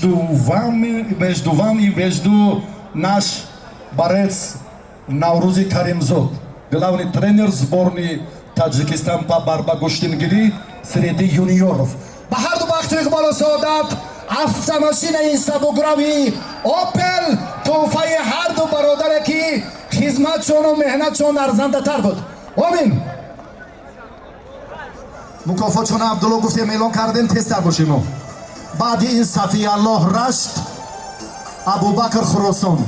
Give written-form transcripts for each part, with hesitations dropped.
между вами и между наш борец Наврузи Каримзод, главный тренер сборной Таджикистан по барбагуштингири среди юниоров. Бахарду бахту Иқболу Саодат, автомашина сабукрови Opel тӯҳфаи ҳарду бародаре ки хизматшону меҳнатшон арзандатар буд. Амин. Мукофотшона Абдулло гуфтем эълон кардем тезтар бошем. баъди ин Сафияллоҳ Рашт, Абубакр Хӯросон,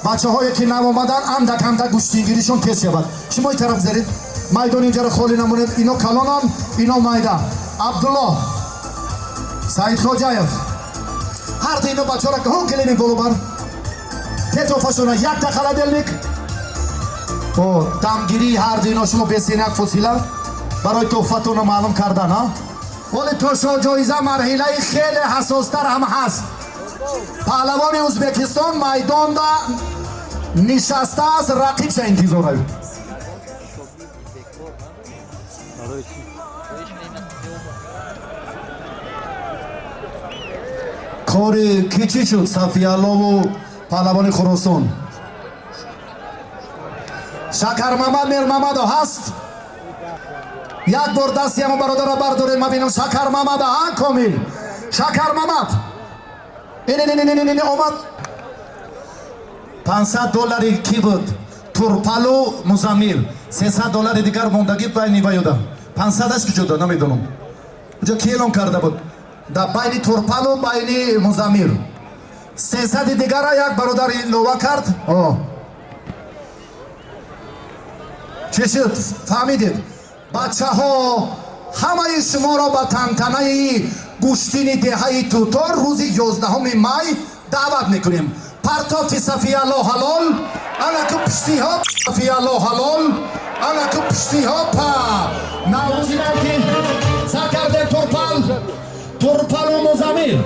бачаҳое ки навомадан андак гӯштингиришон тез шавад. Шумо ин тараф заред, майдони инҷаро холӣ намонед. Ино калонан, ино майда. Абдулло, Саидхоҷаев, ҳар ду ино бачаҳоро ҳо гелени болобар. Тетофашона як тахаладелник. Дамгирии ҳар ду ино шумо бесенак фосила барои тӯҳфатона маълум кардан. ولی توشو جایزه مرحله خیلی حساستر هم هست. پهلوان ازبکستان میدان دا نشسته از رقیب چه انتظار هایی. کاری کی چی شد صفیالله و پهلوان خراسان؟ شکر محمد میر محمد هست. یک بار دستی همه برادر را برداریم. ما بینم شکر محمد ها کامل. شکر محمد این اومد. $500 کی بود؟ تورپالو مزامیر. $300 دیگر موندگی بین وایودا. 500 است که جدا نمیدونم. اونجا کی اعلام کرده بود؟ در بین تورپالو بین مزامیر. 300 دیگر را یک برادر لوا کرد. چه شد؟ فهمیدید؟ بچه ها همه شما را به تنتنه گوشتین دهه توتار روز 11 مای دعوت میکنیم. پرتافت صفیالله حلال الکو پشتی ها صفیالله حلال الکو پشتی ها پا نوروزی نکی سکرده تورپال و مزامیر.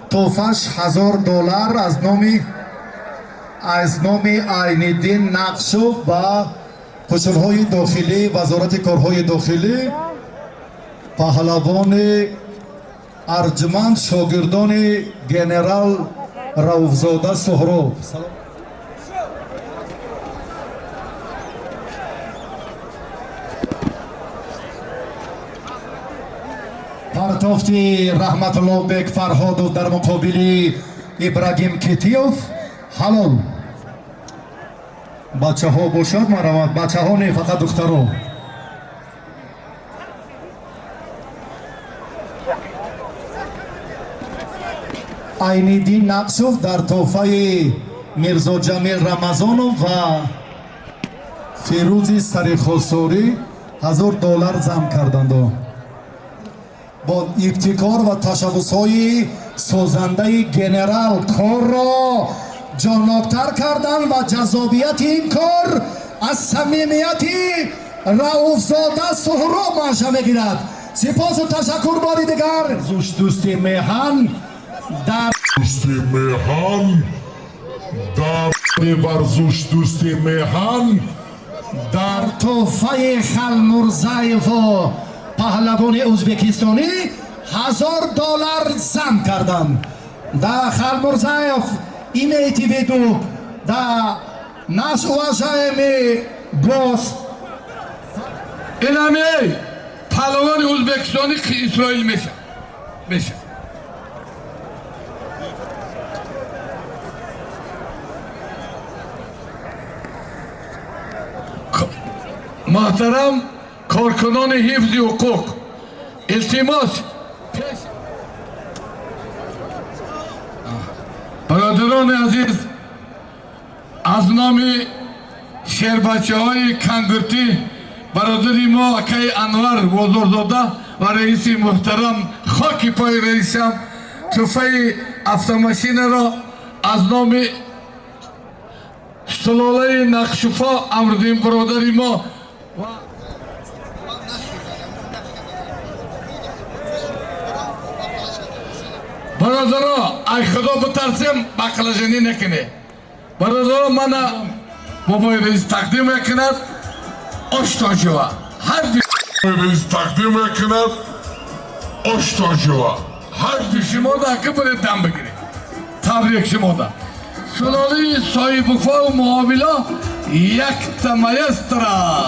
توفش $1000 از نام عین‌الدین نقشوف و قشرهای داخلی وزارت کارهای داخلی پهلوان ارجمند شاگردان گنرال رؤوفزاده سهراب. پرتافتی رحمت الله بیگ فرهاد و در مقابل ابراهیم کتیوف حلال. بچه ها باشد مرامت، بچه ها نه فقط دخترها. عین‌الدین نقشوف در تحفه میرزا جمیل رمضانوف و فیروز سریخوسوری $1000 جمع کردند. با ابتکار و تشبس‌های سازنده گنرال کار را جانبتر کردن و جذابیت این کار از صمیمیت رؤوفزاده سهراب منشأ میگیرد. سپاس و تشکر باری دیگر. دوستی میهن در ورزش دوستی میهن در تحفه خلمرزیف و پهلوان ازبکستانی $1000 جمع کردن. در خلمرزیف имейте в виду, да наш уважаемый гость. Инами палавони Узбекистони Исроил меша. محترم کارکنان حفظ حقوق، التماس برادران عزیز، از نام شهربچه های کنگرتی برادری ما اکای انور بزرگزاده و رئیس محترم خاکی پای رئیسم تفای автомашина را از نام سلاله نقشفا آوردیم برادری ما. برادرها ای خدا بترسیم بقلجنی نکنه. برادرها من بابای رئیس تقدیم میکند آشتاجوا هر رئیس تقدیم میکند آشتاجوا هر دو شما دا که برید دم بگیرید تبریک شما دا. سلاله صاحب وفا و معامله یک تمایسترا.